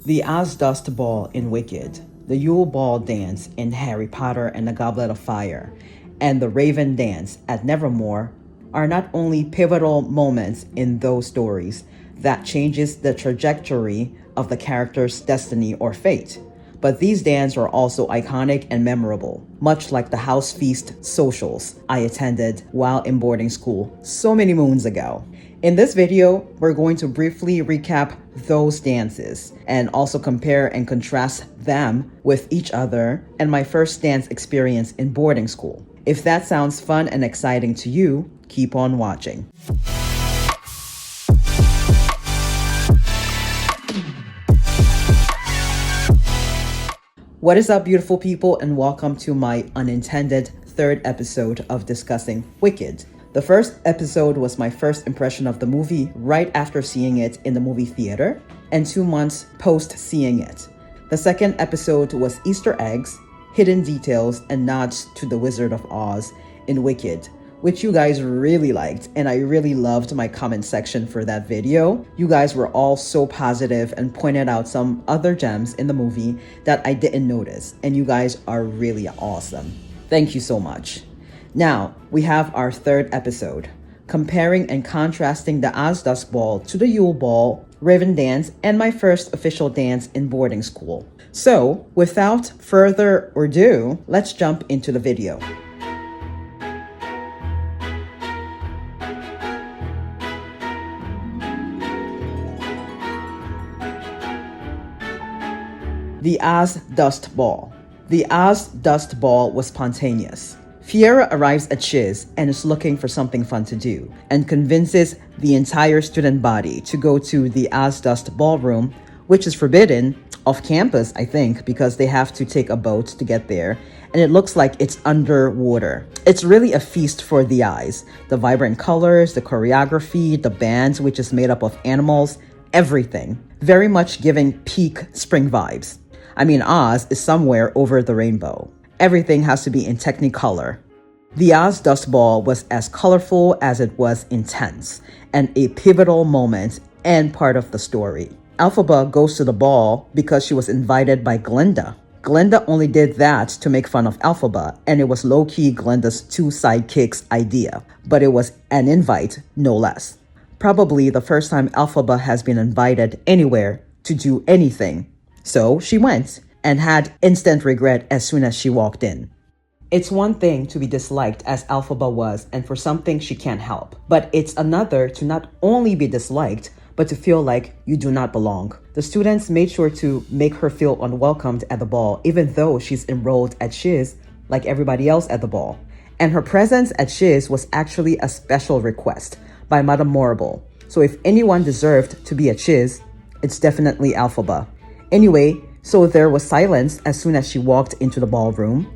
The Ozdust Ball in Wicked, the Yule Ball dance in Harry Potter and the Goblet of Fire, and the Raven dance at Nevermore are not only pivotal moments in those stories that changes the trajectory of the character's destiny or fate, but these dances are also iconic and memorable, much like the house feast socials I attended while in boarding school so many moons ago. In this video, we're going to briefly recap those dances and also compare and contrast them with each other and my first dance experience in boarding school. If that sounds fun and exciting to you, keep on watching. What is up, beautiful people, and welcome to my unintended third episode of discussing Wicked. The first episode was my first impression of the movie right after seeing it in the movie theater and 2 months post seeing it. The second episode was Easter eggs, hidden details, and nods to the Wizard of Oz in Wicked, which you guys really liked, and I really loved my comment section for that video. You guys were all so positive and pointed out some other gems in the movie that I didn't notice, and you guys are really awesome. Thank you so much. Now, we have our third episode, comparing and contrasting the Ozdust Ball to the Yule Ball, Raven Dance, and my first official dance in boarding school. So, without further ado, let's jump into the video. The Ozdust Ball. The Ozdust Ball was spontaneous. Fiera arrives at Shiz and is looking for something fun to do and convinces the entire student body to go to the Ozdust Ballroom, which is forbidden off campus, I think, because they have to take a boat to get there, and it looks like it's underwater. It's really a feast for the eyes. The vibrant colors, the choreography, the band, which is made up of animals, everything. Very much giving peak spring vibes. I mean, Oz is somewhere over the rainbow. Everything has to be in Technicolor. The Ozdust Ball was as colorful as it was intense, and a pivotal moment and part of the story. Elphaba goes to the ball because she was invited by Glinda. Glinda only did that to make fun of Elphaba, and it was low-key Glinda's two sidekicks' idea, but it was an invite, no less. Probably the first time Elphaba has been invited anywhere to do anything. So she went and had instant regret as soon as she walked in. It's one thing to be disliked as Elphaba was and for something she can't help, but it's another to not only be disliked, but to feel like you do not belong. The students made sure to make her feel unwelcomed at the ball, even though she's enrolled at Shiz like everybody else at the ball. And her presence at Shiz was actually a special request by Madame Morrible. So if anyone deserved to be at Shiz, it's definitely Elphaba. Anyway, so there was silence as soon as she walked into the ballroom,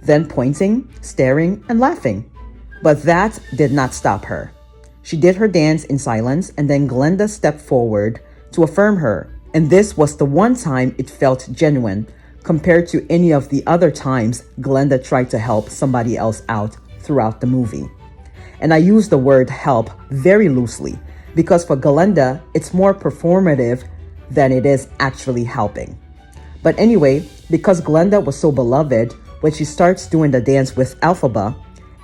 then pointing, staring, and laughing. But that did not stop her. She did her dance in silence, and then Glinda stepped forward to affirm her. And this was the one time it felt genuine compared to any of the other times Glinda tried to help somebody else out throughout the movie. And I use the word help very loosely because for Glinda, it's more performative than it is actually helping. But anyway, because Glinda was so beloved, when she starts doing the dance with Elphaba,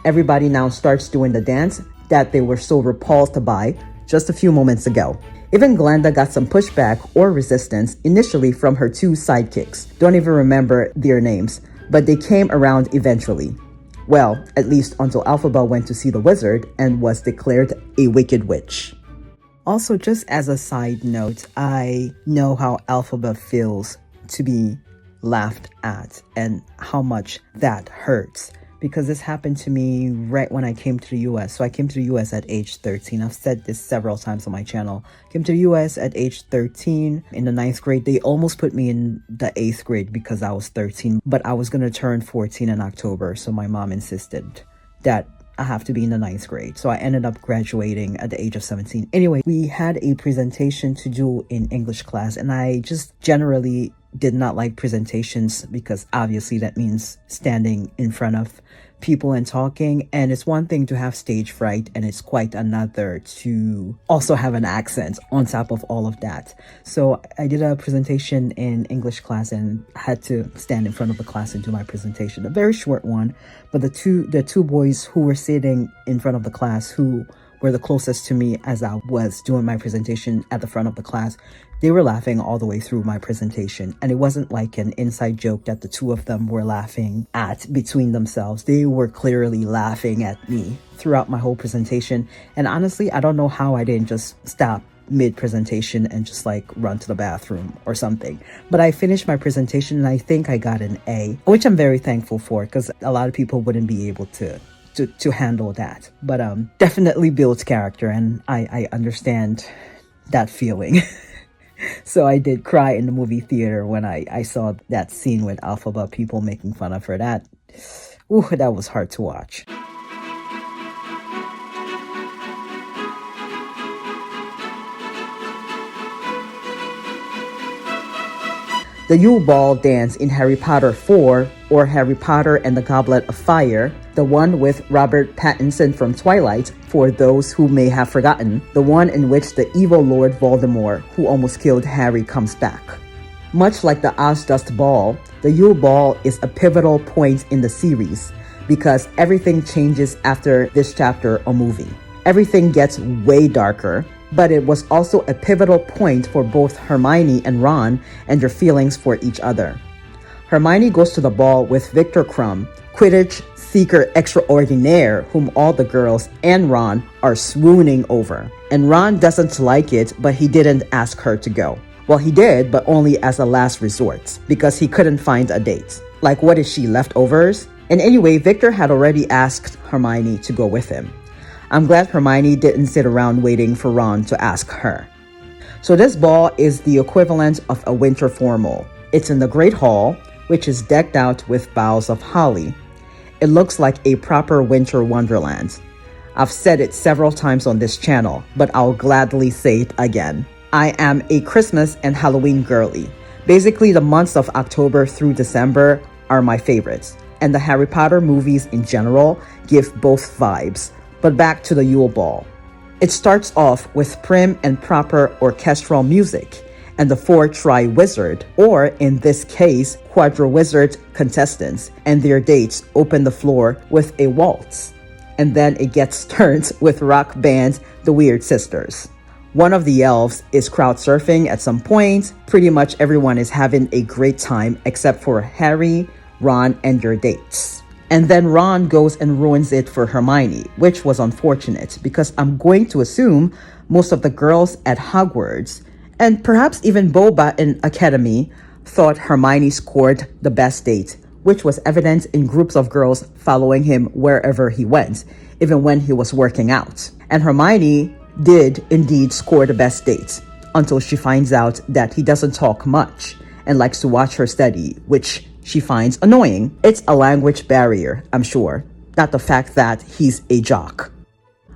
everybody now starts doing the dance that they were so repulsed by just a few moments ago. Even Glinda got some pushback or resistance initially from her two sidekicks. Don't even remember their names, but they came around eventually. Well, at least until Elphaba went to see the wizard and was declared a wicked witch. Also, just as a side note, I know how Elphaba feels to be laughed at and how much that hurts, because this happened to me right when I came to the US. So I came to the US at age 13. I've said this several times on my channel. Came to the US at age 13 in the 9th grade. They almost put me in the 8th grade because I was 13, but I was going to turn 14 in October. So my mom insisted that I have to be in the 9th grade. So I ended up graduating at the age of 17. Anyway, we had a presentation to do in English class, and I just generally did not like presentations because obviously that means standing in front of people and talking. And it's one thing to have stage fright, and it's quite another to also have an accent on top of all of that. So I did a presentation in English class and had to stand in front of the class and do my presentation. A very short one, but the two boys who were sitting in front of the class, who were the closest to me as I was doing my presentation at the front of the class, they were laughing all the way through my presentation. And it wasn't like an inside joke that the two of them were laughing at between themselves. They were clearly laughing at me throughout my whole presentation. And honestly, I don't know how I didn't just stop mid-presentation and just like run to the bathroom or something. But I finished my presentation and I think I got an A, which I'm very thankful for, because a lot of people wouldn't be able to handle that. But definitely builds character, and I understand that feeling. So I did cry in the movie theater when I saw that scene with Elphaba, people making fun of her. That was hard to watch. The Yule Ball dance in Harry Potter 4, or Harry Potter and the Goblet of Fire, the one with Robert Pattinson from Twilight, for those who may have forgotten, the one in which the evil Lord Voldemort, who almost killed Harry, comes back. Much like the Ozdust Ball, the Yule Ball is a pivotal point in the series because everything changes after this chapter or movie. Everything gets way darker, but it was also a pivotal point for both Hermione and Ron and their feelings for each other. Hermione goes to the ball with Viktor Krum, Quidditch seeker extraordinaire, whom all the girls and Ron are swooning over. And Ron doesn't like it, but he didn't ask her to go. Well, he did, but only as a last resort, because he couldn't find a date. Like, what is she, leftovers? And anyway, Viktor had already asked Hermione to go with him. I'm glad Hermione didn't sit around waiting for Ron to ask her. So this ball is the equivalent of a winter formal. It's in the Great Hall, which is decked out with boughs of holly. It looks like a proper winter wonderland. I've said it several times on this channel, but I'll gladly say it again. I am a Christmas and Halloween girly. Basically, the months of October through December are my favorites, and the Harry Potter movies in general give both vibes. But back to the Yule Ball. It starts off with prim and proper orchestral music and the 4 Tri-Wizard, or in this case, Quadra-Wizard contestants, and their dates open the floor with a waltz. And then it gets turned with rock band The Weird Sisters. One of the elves is crowd surfing at some point. Pretty much everyone is having a great time except for Harry, Ron, and their dates. And then Ron goes and ruins it for Hermione, which was unfortunate because I'm going to assume most of the girls at Hogwarts, and perhaps even Boba in Academy, thought Hermione scored the best date, which was evident in groups of girls following him wherever he went, even when he was working out. And Hermione did indeed score the best date, until she finds out that he doesn't talk much and likes to watch her study, which she finds annoying. It's a language barrier, I'm sure, not the fact that he's a jock.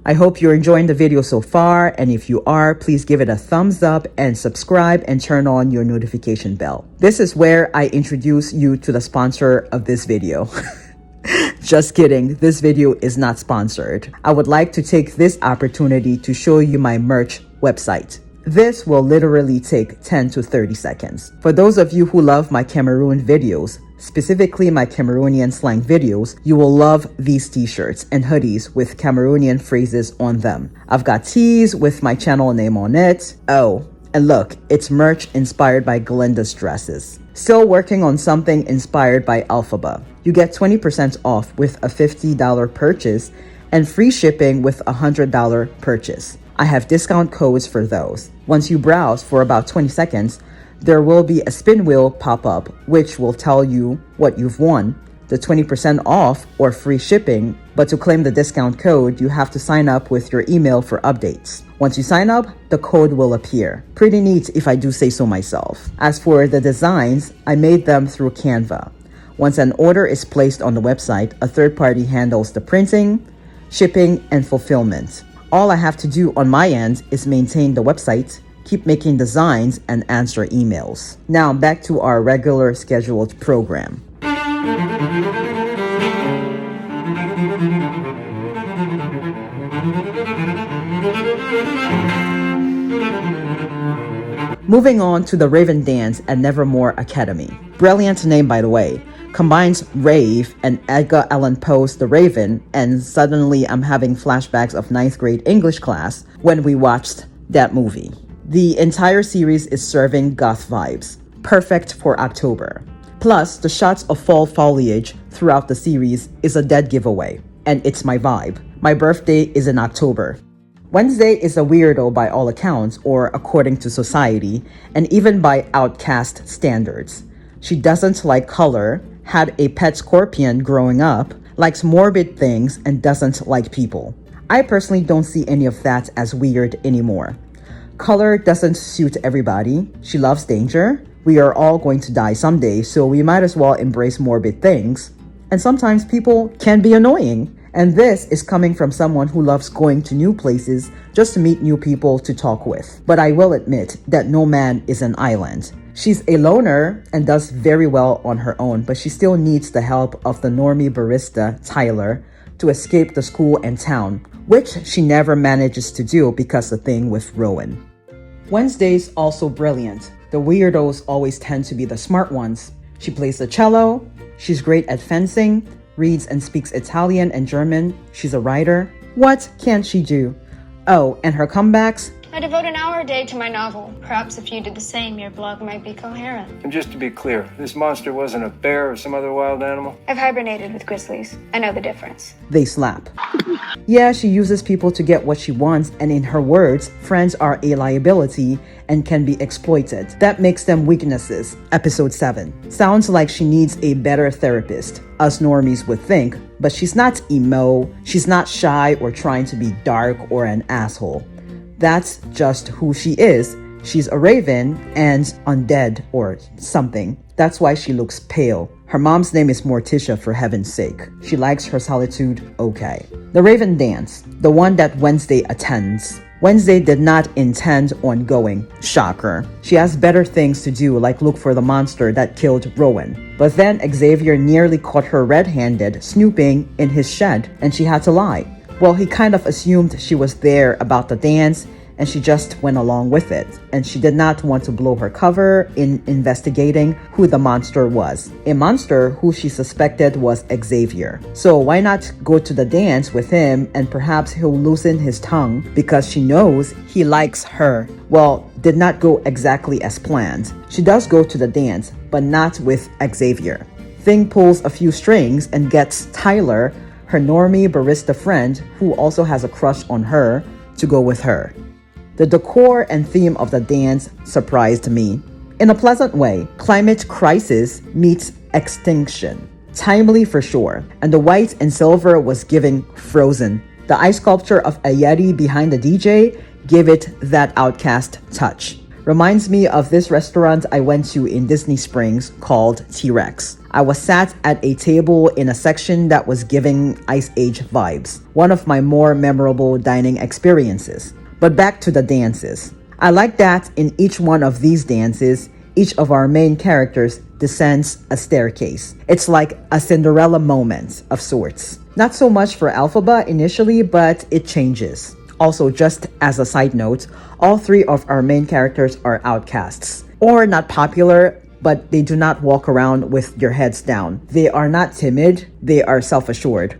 I hope you're enjoying the video so far, and if you are, please give it a thumbs up and subscribe and turn on your notification bell. This is where I introduce you to the sponsor of this video. Just kidding, this video is not sponsored. I would like to take this opportunity to show you my merch website. This will literally take 10 to 30 seconds. For those of you who love my Cameroon videos, specifically my Cameroonian slang videos, you will love these t-shirts and hoodies with Cameroonian phrases on them. I've got tees with my channel name on it. Oh, and look, it's merch inspired by Glinda's dresses. Still working on something inspired by Elphaba. You get 20% off with a $50 purchase and free shipping with a $100 purchase. I have discount codes for those. Once you browse for about 20 seconds, there will be a spin wheel pop up which will tell you what you've won, the 20% off or free shipping, but to claim the discount code, you have to sign up with your email for updates. Once you sign up, the code will appear. Pretty neat if I do say so myself. As for the designs, I made them through Canva. Once an order is placed on the website, a third party handles the printing, shipping, and fulfillment. All I have to do on my end is maintain the website, keep making designs, and answer emails. Now back to our regular scheduled program. Moving on to the Raven Dance at Nevermore Academy. Brilliant name, by the way. Combines rave and Edgar Allan Poe's The Raven, and suddenly I'm having flashbacks of 9th grade English class when we watched that movie. The entire series is serving goth vibes, perfect for October. Plus, the shots of fall foliage throughout the series is a dead giveaway, and it's my vibe. My birthday is in October. Wednesday is a weirdo by all accounts, or according to society, and even by outcast standards. She doesn't like color, had a pet scorpion growing up, likes morbid things, and doesn't like people. I personally don't see any of that as weird anymore. Color doesn't suit everybody. She loves danger. We are all going to die someday, so we might as well embrace morbid things. And sometimes people can be annoying. And this is coming from someone who loves going to new places just to meet new people to talk with. But I will admit that no man is an island. She's a loner and does very well on her own, but she still needs the help of the normie barista, Tyler, to escape the school and town, which she never manages to do because the thing with Rowan. Wednesday's also brilliant. The weirdos always tend to be the smart ones. She plays the cello, she's great at fencing, reads and speaks Italian and German, she's a writer. What can't she do? Oh, and her comebacks? I devote an hour a day to my novel. Perhaps if you did the same, your blog might be coherent. And just to be clear, this monster wasn't a bear or some other wild animal? I've hibernated with grizzlies. I know the difference. They slap. Yeah, she uses people to get what she wants, and in her words, friends are a liability and can be exploited. That makes them weaknesses. Episode 7. Sounds like she needs a better therapist, us normies would think, but she's not emo, she's not shy or trying to be dark or an asshole. That's just who she is. She's a raven and undead or something. That's why she looks pale. Her mom's name is Morticia, for heaven's sake. She likes her solitude, okay. The Raven Dance, the one that Wednesday attends. Wednesday did not intend on going. Shocker. She has better things to do, like look for the monster that killed Rowan. But then Xavier nearly caught her red-handed snooping in his shed, and she had to lie. Well, he kind of assumed she was there about the dance, and she just went along with it. And she did not want to blow her cover in investigating who the monster was. A monster who she suspected was Xavier. So why not go to the dance with him, and perhaps he'll loosen his tongue because she knows he likes her. Well, did not go exactly as planned. She does go to the dance, but not with Xavier. Thing pulls a few strings and gets Tyler, her normie barista friend, who also has a crush on her, to go with her. The decor and theme of the dance surprised me. In a pleasant way, climate crisis meets extinction. Timely for sure, and the white and silver was giving Frozen. The ice sculpture of a Yeti behind the DJ gave it that outcast touch. Reminds me of this restaurant I went to in Disney Springs called T-Rex. I was sat at a table in a section that was giving Ice Age vibes. One of my more memorable dining experiences. But back to the dances. I like that in each one of these dances, each of our main characters descends a staircase. It's like a Cinderella moment of sorts. Not so much for Elphaba initially, but it changes. Also, just as a side note, all three of our main characters are outcasts. Or not popular, but they do not walk around with their heads down. They are not timid, they are self-assured.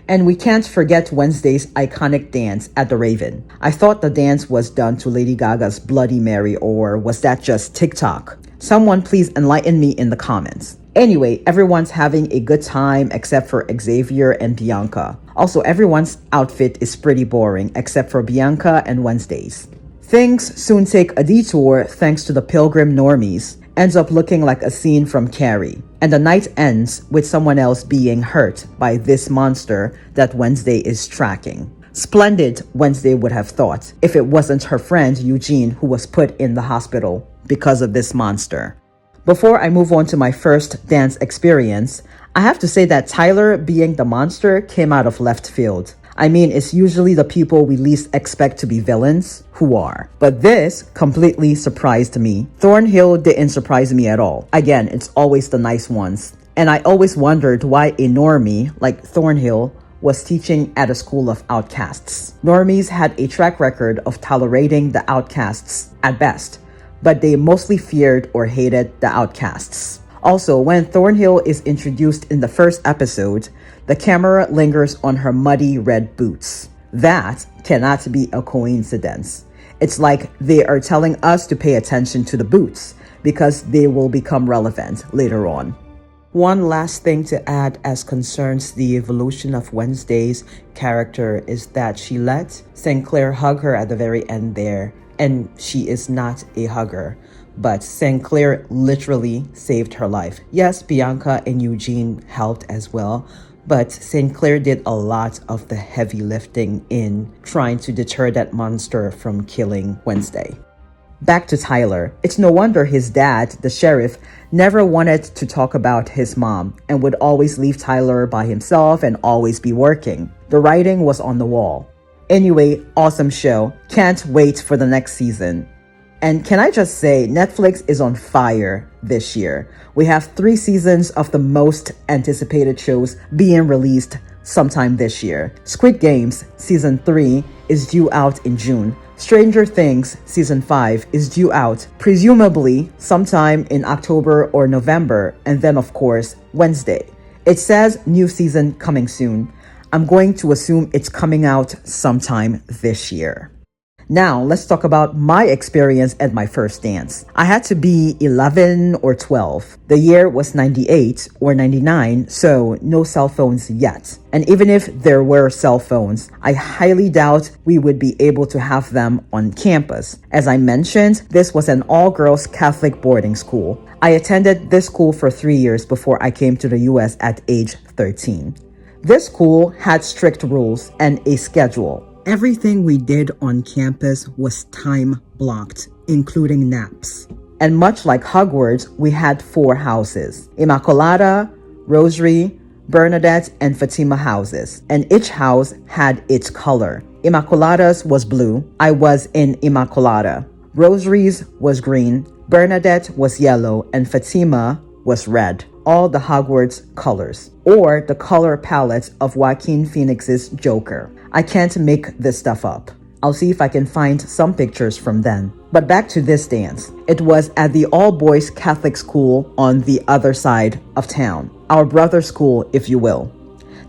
And we can't forget Wednesday's iconic dance at the Raven. I thought the dance was done to Lady Gaga's Bloody Mary, or was that just TikTok? Someone please enlighten me in the comments. Anyway, everyone's having a good time except for Xavier and Bianca. Also, everyone's outfit is pretty boring except for Bianca and Wednesday's. Things soon take a detour thanks to the Pilgrim normies. Ends up looking like a scene from Carrie. And the night ends with someone else being hurt by this monster that Wednesday is tracking. Splendid, Wednesday would have thought, if it wasn't her friend Eugene who was put in the hospital because of this monster. Before I move on to my first dance experience, I have to say that Tyler being the monster came out of left field. I mean, it's usually the people we least expect to be villains who are. But this completely surprised me. Thornhill didn't surprise me at all. Again, it's always the nice ones. And I always wondered why a normie like Thornhill was teaching at a school of outcasts. Normies had a track record of tolerating the outcasts at best, but they mostly feared or hated the outcasts. Also, when Thornhill is introduced in the first episode, the camera lingers on her muddy red boots. That cannot be a coincidence. It's like they are telling us to pay attention to the boots because they will become relevant later on. One last thing to add as concerns the evolution of Wednesday's character is that she let St. Clair hug her at the very end there, and she is not a hugger. But St. Clair literally saved her life. Yes, Bianca and Eugene helped as well, but St. Clair did a lot of the heavy lifting in trying to deter that monster from killing Wednesday. Back to Tyler. It's no wonder his dad, the sheriff, never wanted to talk about his mom and would always leave Tyler by himself and always be working. The writing was on the wall. Anyway, awesome show. Can't wait for the next season. And can I just say, Netflix is on fire this year. We have 3 seasons of the most anticipated shows being released sometime this year. Squid Games Season 3 is due out in June. Stranger Things Season 5 is due out presumably sometime in October or November, and then of course Wednesday. It says new season coming soon. I'm going to assume it's coming out sometime this year. Now, let's talk about my experience at my first dance. I had to be 11 or 12. The year was 98 or 99, so no cell phones yet. And even if there were cell phones, I highly doubt we would be able to have them on campus. As I mentioned, this was an all-girls Catholic boarding school. I attended this school for 3 years before I came to the US at age 13. This school had strict rules and a schedule. Everything we did on campus was time blocked, including naps. And much like Hogwarts, we had 4 houses: Immaculata, Rosary, Bernadette, and Fatima houses. And each house had its color. Immaculata's was blue. I was in Immaculata. Rosary's was green. Bernadette was yellow. And Fatima was red. All the Hogwarts colors, or the color palette of Joaquin Phoenix's Joker. I can't make this stuff up. I'll see if I can find some pictures from then. But back to this dance. It was at the all-boys Catholic school on the other side of town. Our brother school, if you will.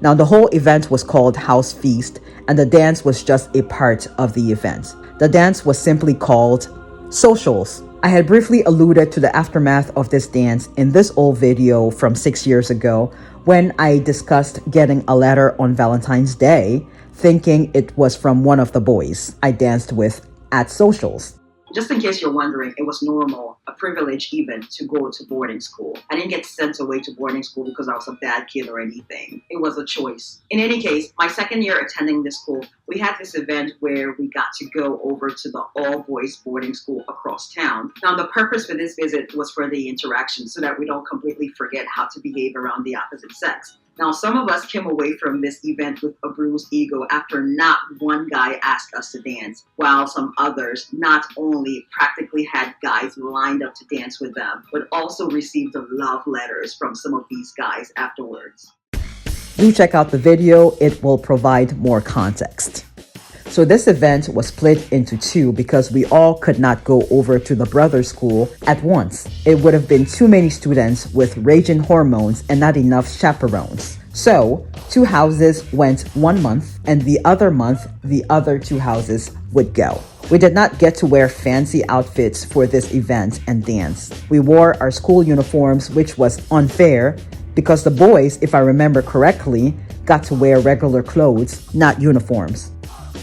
Now, the whole event was called House Feast, and the dance was just a part of the event. The dance was simply called Socials. I had briefly alluded to the aftermath of this dance in this old video from 6 years ago when I discussed getting a letter on Valentine's Day, thinking it was from one of the boys I danced with at Socials. Just in case you're wondering, it was normal, a privilege even, to go to boarding school. I didn't get sent away to boarding school because I was a bad kid or anything. It was a choice. In any case, my second year attending this school, we had this event where we got to go over to the all-boys boarding school across town. Now, the purpose for this visit was for the interaction so that we don't completely forget how to behave around the opposite sex. Now, some of us came away from this event with a bruised ego after not one guy asked us to dance, while some others not only practically had guys lined up to dance with them, but also received love letters from some of these guys afterwards. Do check out the video, it will provide more context. So this event was split into 2 because we all could not go over to the brother school at once. It would have been too many students with raging hormones and not enough chaperones. So 2 houses went 1 month, and the other month, the other 2 houses would go. We did not get to wear fancy outfits for this event and dance. We wore our school uniforms, which was unfair because the boys, if I remember correctly, got to wear regular clothes, not uniforms.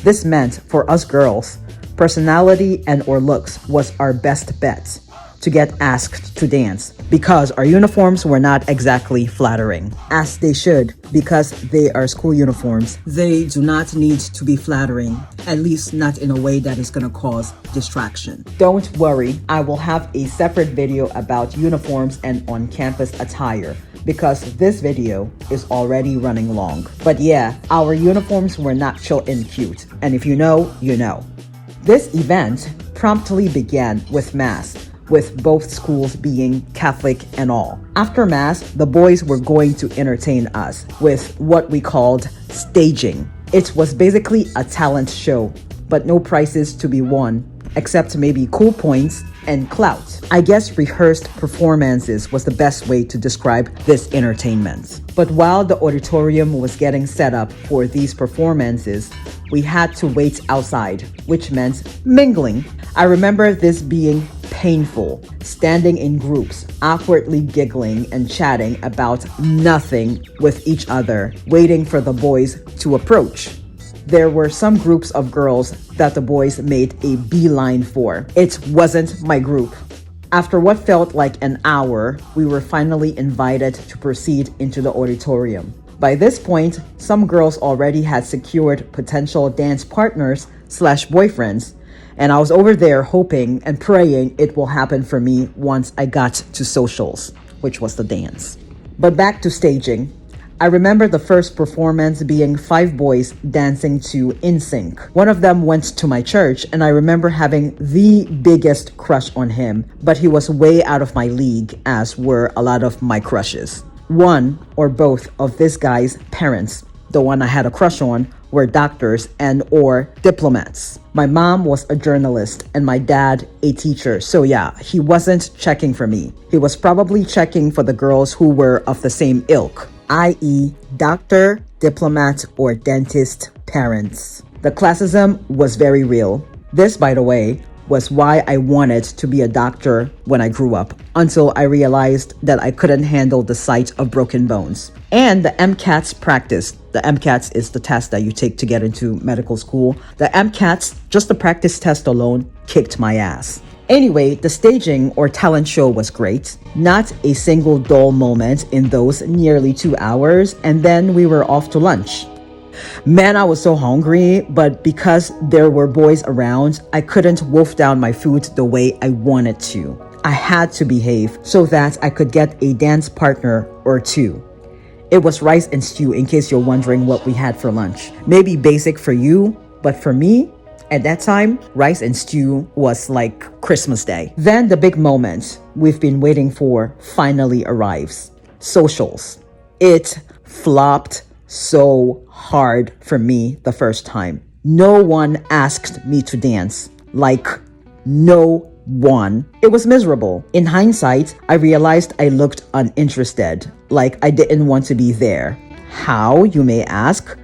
This meant, for us girls, personality and or looks was our best bet to get asked to dance because our uniforms were not exactly flattering, as they should, because they are school uniforms. They do not need to be flattering, at least not in a way that is going to cause distraction. Don't worry, I will have a separate video about uniforms and on-campus attire. because this video is already running long. But yeah, our uniforms were not short and cute, and if you know, you know. This event promptly began with Mass, with both schools being Catholic and all. After Mass, the boys were going to entertain us with what we called staging. It was basically a talent show, but no prizes to be won, except maybe cool points and clout. I guess rehearsed performances was the best way to describe this entertainment. But while the auditorium was getting set up for these performances, we had to wait outside, which meant mingling. I remember this being painful, standing in groups, awkwardly giggling and chatting about nothing with each other, waiting for the boys to approach. There were some groups of girls that the boys made a beeline for. It wasn't my group. After what felt like an hour, we were finally invited to proceed into the auditorium. By this point, some girls already had secured potential dance partners / boyfriends, and I was over there hoping and praying it will happen for me once I got to socials, which was the dance. But back to staging. I remember the first performance being 5 boys dancing to NSYNC. One of them went to my church, and I remember having the biggest crush on him, but he was way out of my league, as were a lot of my crushes. One or both of this guy's parents, the one I had a crush on, were doctors and or diplomats. My mom was a journalist and my dad a teacher, so yeah, he wasn't checking for me. He was probably checking for the girls who were of the same ilk, i.e. doctor, diplomat, or dentist parents. The classism was very real. This, by the way, was why I wanted to be a doctor when I grew up, until I realized that I couldn't handle the sight of broken bones. And the MCATs practice. The MCATs is the test that you take to get into medical school. The MCATs, just the practice test alone, kicked my ass. Anyway, the staging or talent show was great. Not a single dull moment in those nearly 2 hours, and then we were off to lunch. Man, I was so hungry, but because there were boys around, I couldn't wolf down my food the way I wanted to. I had to behave so that I could get a dance partner or two. It was rice and stew, in case you're wondering what we had for lunch. Maybe basic for you, but for me, at that time, rice and stew was like Christmas Day. Then the big moment we've been waiting for finally arrives. Socials. It flopped so hard for me the first time. No one asked me to dance. Like, no one. It was miserable. In hindsight, I realized I looked uninterested, like I didn't want to be there. How, you may ask?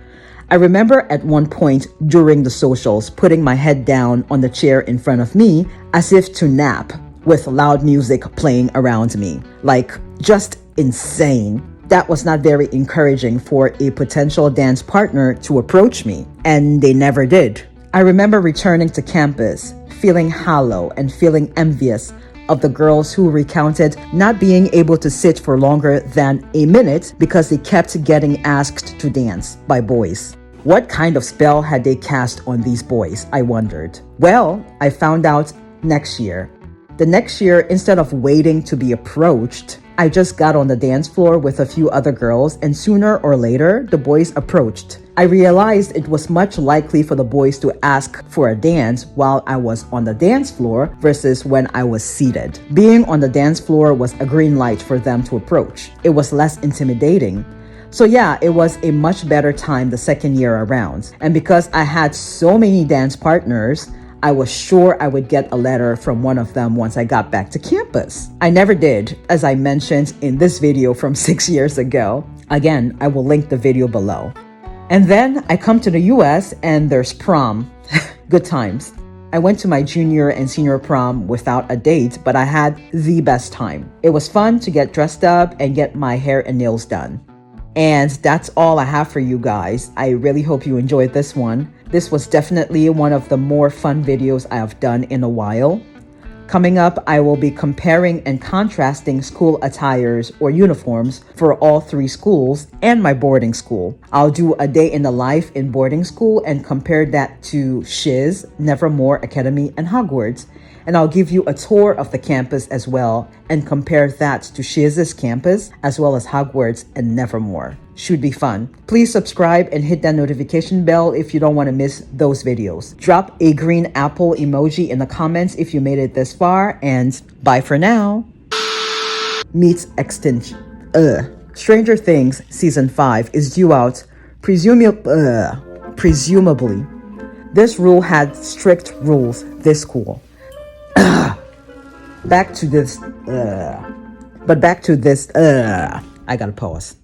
I remember at one point during the socials putting my head down on the chair in front of me as if to nap, with loud music playing around me. Like, just insane. That was not very encouraging for a potential dance partner to approach me, and they never did. I remember returning to campus, feeling hollow and feeling envious of the girls who recounted not being able to sit for longer than a minute because they kept getting asked to dance by boys. What kind of spell had they cast on these boys, I wondered. Well, I found out next year. The next year, instead of waiting to be approached, I just got on the dance floor with a few other girls, and sooner or later, the boys approached. I realized it was much likely for the boys to ask for a dance while I was on the dance floor versus when I was seated. Being on the dance floor was a green light for them to approach. It was less intimidating. So yeah, it was a much better time the second year around. And because I had so many dance partners, I was sure I would get a letter from one of them once I got back to campus. I never did, as I mentioned in this video from 6 years ago. Again, I will link the video below. And then I come to the US and there's prom. Good times. I went to my junior and senior prom without a date, but I had the best time. It was fun to get dressed up and get my hair and nails done. And that's all I have for you guys. I really hope you enjoyed this one. This was definitely one of the more fun videos I have done in a while. Coming up, I will be comparing and contrasting school attires or uniforms for all 3 schools and my boarding school. I'll do a day in the life in boarding school and compare that to Shiz, Nevermore Academy, and Hogwarts. and I'll give you a tour of the campus as well and compare that to Shiz's campus as well as Hogwarts and Nevermore. Should be fun. Please subscribe and hit that notification bell if you don't want to miss those videos. Drop a green apple emoji in the comments if you made it this far, and bye for now. Meets Extinction. Stranger Things Season 5 is due out presumably. This rule had strict rules this cool. Back to this, I gotta pause.